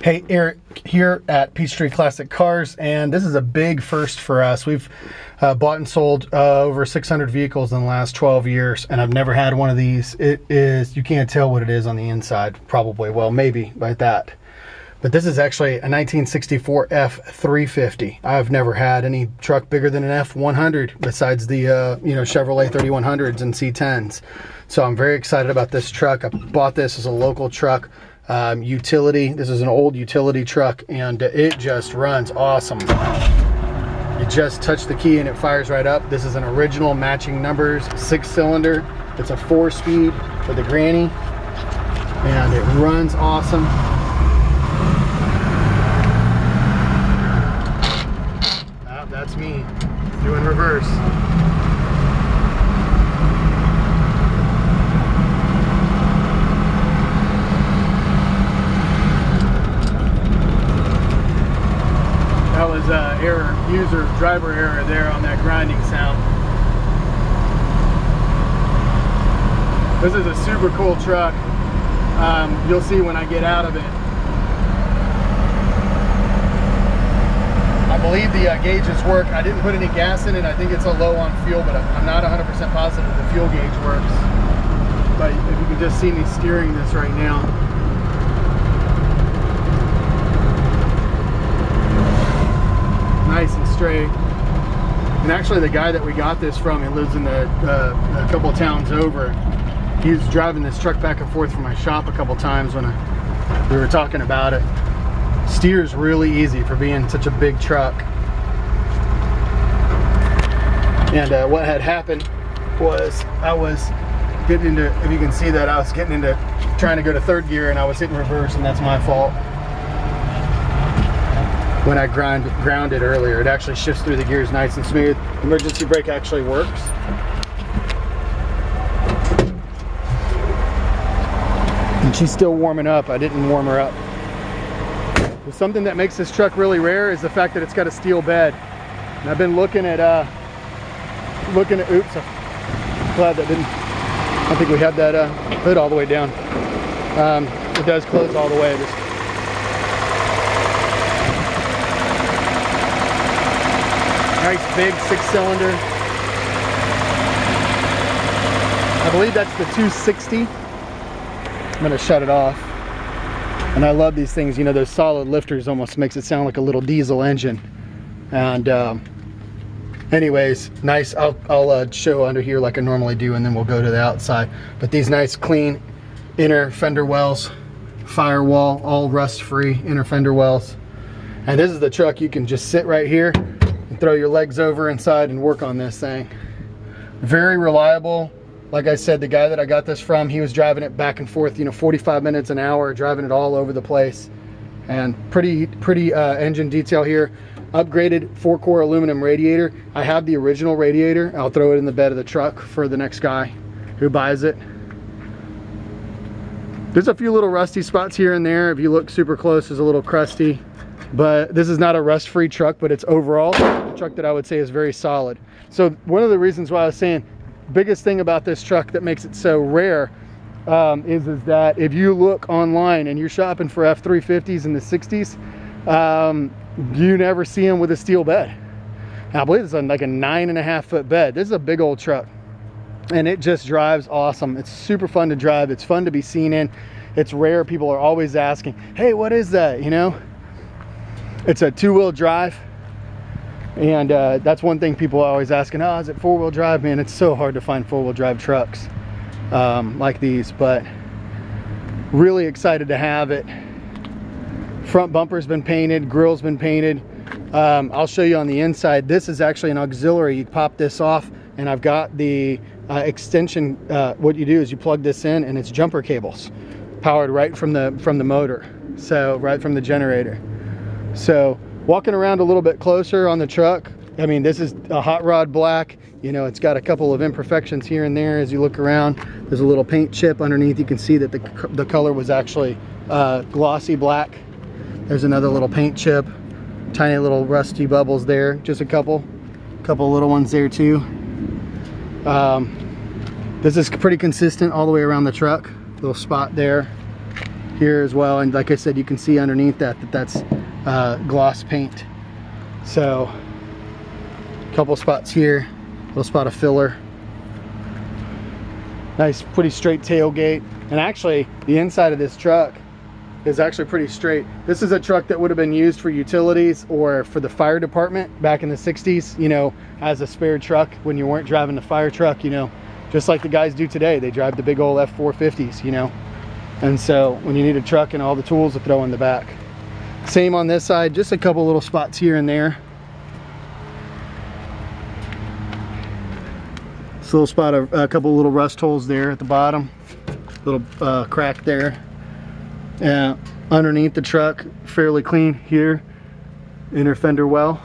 Hey, Eric here at Peachtree Classic Cars, and this is a big first for us. We've bought and sold over 600 vehicles in the last 12 years, and I've never had one of these. It is, you can't tell what it is on the inside, probably, well, maybe by that. But this is actually a 1964 F350. I've never had any truck bigger than an F100 besides the Chevrolet 3100s and C10s. So I'm very excited about this truck. I bought this as a local truck. Utility. This is an old utility truck, and it just runs awesome. You just touch the key and it fires right up. This is an original matching numbers 6-cylinder. It's a 4-speed with a granny, and it runs awesome. That's me doing reverse. That was driver error there on that grinding sound. This is a super cool truck. You'll see when I get out of it. I believe the gauges work. I didn't put any gas in it. I think it's a low on fuel, but I'm not 100% positive the fuel gauge works. But if you can just see me steering this right now. Nice and straight. And actually the guy that we got this from, he lives in a couple of towns over. He was driving this truck back and forth from my shop a couple times when we were talking about it. Steers really easy for being such a big truck. And what had happened was I was getting into, if you can see that, I was getting into trying to go to third gear and I was hitting reverse, and that's my fault. When I grounded earlier, it actually shifts through the gears nice and smooth. Emergency brake actually works. And she's still warming up. I didn't warm her up. But something that makes this truck really rare is the fact that it's got a steel bed. And I've been looking at, oops, I'm glad that didn't, I don't think we had that hood all the way down. It does close all the way. Nice big 6-cylinder. I believe that's the 260. I'm gonna shut it off. And I love these things, you know, those solid lifters almost makes it sound like a little diesel engine. And anyways, nice. I'll show under here like I normally do, and then we'll go to the outside. But these nice clean inner fender wells, firewall, all rust free inner fender wells. And this is the truck you can just sit right here and throw your legs over inside and work on this thing. Very reliable. Like I said, the guy that I got this from, he was driving it back and forth, 45 minutes an hour, driving it all over the place. And pretty engine detail here. Upgraded 4-core aluminum radiator. I have the original radiator. I'll throw it in the bed of the truck for the next guy who buys it. There's a few little rusty spots here and there. If you look super close, there's a little crusty. But this is not a rust-free truck, but it's overall a truck that I would say is very solid. So one of the reasons why I was saying, biggest thing about this truck that makes it so rare is that if you look online and you're shopping for F350s in the 60s, you never see them with a steel bed. And I believe it's like a 9.5-foot bed. This is a big old truck, and it just drives awesome. It's super fun to drive. It's fun to be seen in. It's rare. People are always asking, hey, what is that? It's a 2-wheel drive. And that's one thing people are always asking, oh, is it 4-wheel drive? Man, it's so hard to find 4-wheel drive trucks like these, but really excited to have it. Front bumper's been painted, grill's been painted. I'll show you on the inside. This is actually an auxiliary. You pop this off, and I've got the extension. What you do is you plug this in, and it's jumper cables powered right from the motor, so right from the generator. So walking around a little bit closer on the truck, I mean, this is a hot rod black. It's got a couple of imperfections here and there as you look around. There's a little paint chip underneath. You can see that the color was actually glossy black. There's another little paint chip, tiny little rusty bubbles there, just a couple little ones there too. This is pretty consistent all the way around the truck. Little spot there. here as well. And like I said, you can see underneath that's gloss paint. So a couple spots here, little spot of filler. Nice, pretty straight tailgate. And actually, the inside of this truck is actually pretty straight. This is a truck that would have been used for utilities or for the fire department back in the 60s, you know, as a spare truck when you weren't driving the fire truck, you know, just like the guys do today. They drive the big old F350s, you know. And so when you need a truck and all the tools to throw in the back. Same on this side, just a couple little spots here and there. This little spot of a couple little rust holes there at the bottom, little crack there. Underneath the truck, fairly clean here. Inner fender well.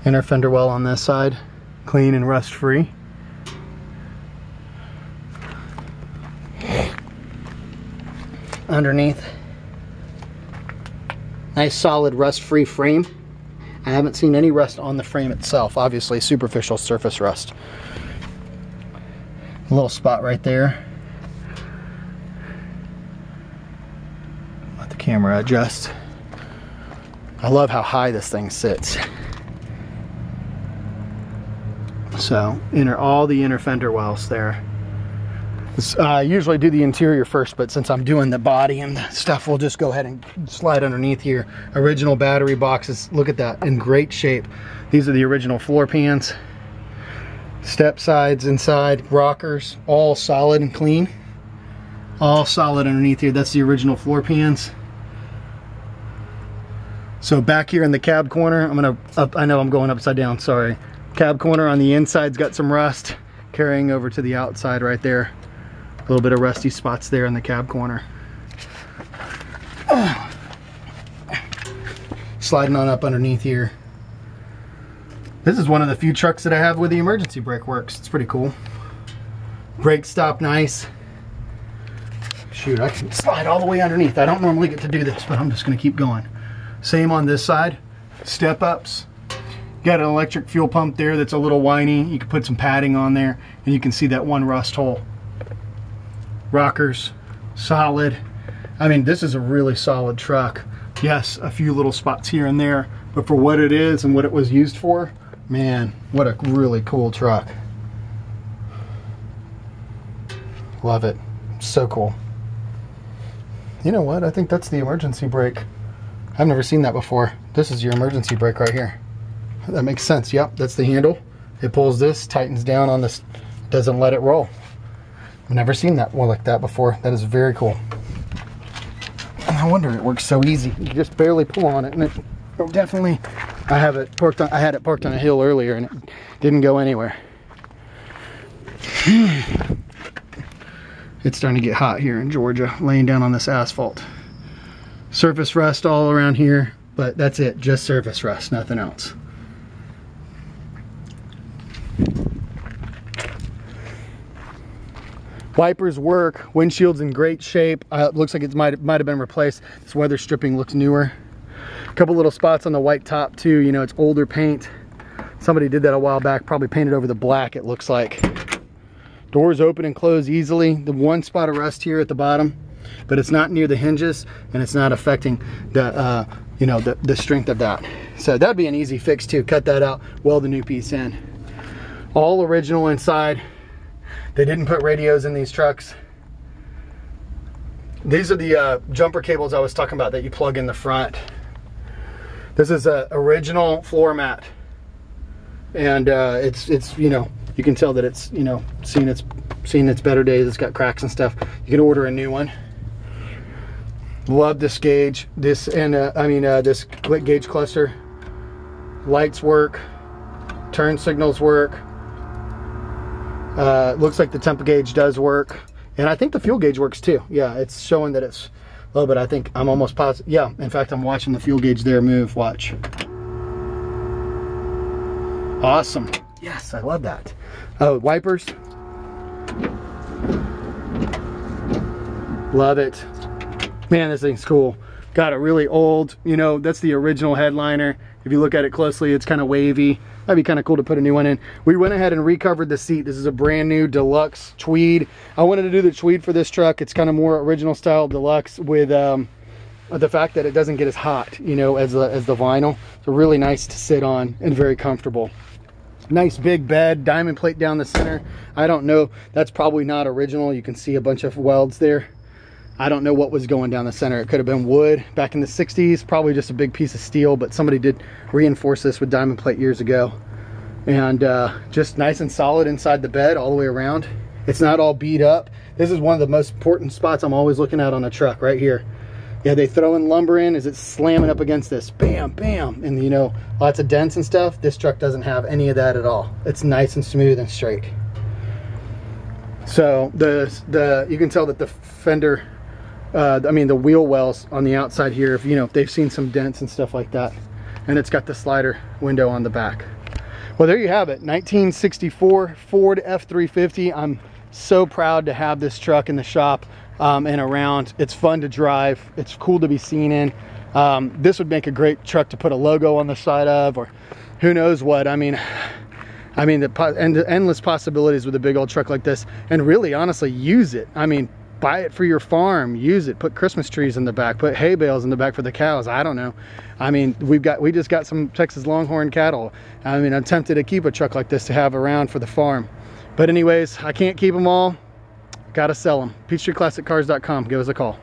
Inner fender well on this side, clean and rust free. Underneath, nice solid rust free frame. I haven't seen any rust on the frame itself, obviously superficial surface rust. A little spot right there. Let the camera adjust. I love how high this thing sits. So all the inner fender wells there. I usually do the interior first, but since I'm doing the body and the stuff, we'll just go ahead and slide underneath here. Original battery boxes, look at that, in great shape. These are the original floor pans. Step sides inside, rockers, all solid and clean. All solid underneath here. That's the original floor pans. So back here in the cab corner, I know I'm going upside down, sorry. Cab corner on the inside's got some rust carrying over to the outside right there. A little bit of rusty spots there in the cab corner. Sliding on up underneath here. This is one of the few trucks that I have where the emergency brake works. It's pretty cool. Brake stop nice. Shoot, I can slide all the way underneath. I don't normally get to do this, but I'm just gonna keep going. Same on this side. Step ups. Got an electric fuel pump there that's a little whiny. You can put some padding on there and you can see that one rust hole. Rockers, solid. I mean, this is a really solid truck. Yes, a few little spots here and there, but for what it is and what it was used for, man, what a really cool truck. Love it. So cool. You know what? I think that's the emergency brake. I've never seen that before. This is your emergency brake right here. That makes sense. Yep, that's the handle. It pulls this, tightens down on this, doesn't let it roll. I've never seen that one like that before. That is very cool. And I wonder it works so easy. You just barely pull on it, and it definitely. I had it parked on a hill earlier, and it didn't go anywhere. It's starting to get hot here in Georgia, laying down on this asphalt. Surface rust all around here, but that's it. Just surface rust, nothing else. Wipers work, windshield's in great shape. Looks like it might have been replaced. This weather stripping looks newer. A couple little spots on the white top too. You know, it's older paint. Somebody did that a while back, probably painted over the black, it looks like. Doors open and close easily. The one spot of rust here at the bottom, but it's not near the hinges and it's not affecting the, you know, the strength of that. So that'd be an easy fix too. Cut that out, weld the new piece in. All original inside. They didn't put radios in these trucks. These are the jumper cables I was talking about that you plug in the front. This is an original floor mat, and it's you know, you can tell that it's, you know, seen its better days. It's got cracks and stuff. You can order a new one. Love this gauge. This and this gauge cluster. Lights work. Turn signals work. Looks like the temp gauge does work, and I think the fuel gauge works too. Yeah, it's showing that it's a little bit. I think I'm almost positive. Yeah, in fact, I'm watching the fuel gauge there move. Watch. Awesome. Yes, I love that. Oh, wipers. Love it. Man, this thing's cool. Got a really old, you know, that's the original headliner. If you look at it closely, it's kind of wavy. That'd be kind of cool to put a new one in. We went ahead and recovered the seat. This is a brand new deluxe tweed. I wanted to do the tweed for this truck. It's kind of more original style deluxe with the fact that it doesn't get as hot, you know, as the vinyl. So really nice to sit on and very comfortable. Nice big bed, diamond plate down the center. I don't know, that's probably not original. You can see a bunch of welds there. I don't know what was going down the center. It could have been wood back in the 60s, probably just a big piece of steel, but somebody did reinforce this with diamond plate years ago. And just nice and solid inside the bed all the way around. It's not all beat up. This is one of the most important spots I'm always looking at on a truck, right here. Yeah, they throw in lumber in, is it slamming up against this, bam, bam, and you know, lots of dents and stuff. This truck doesn't have any of that at all. It's nice and smooth and straight. So you can tell that the fender, I mean the wheel wells on the outside here, if you know, if they've seen some dents and stuff like that. And it's got the slider window on the back. Well, there you have it, 1964 Ford F350. I'm so proud to have this truck in the shop and around. It's fun to drive. It's cool to be seen in. This would make a great truck to put a logo on the side of, or who knows what. I mean the endless possibilities with a big old truck like this. And really, honestly, use it. I mean, buy it for your farm, use it, put Christmas trees in the back, put hay bales in the back for the cows. I don't know. I mean, we just got some Texas Longhorn cattle. I mean, I'm tempted to keep a truck like this to have around for the farm. But anyways, I can't keep them all. Gotta sell them. PeachtreeClassicCars.com. Give us a call.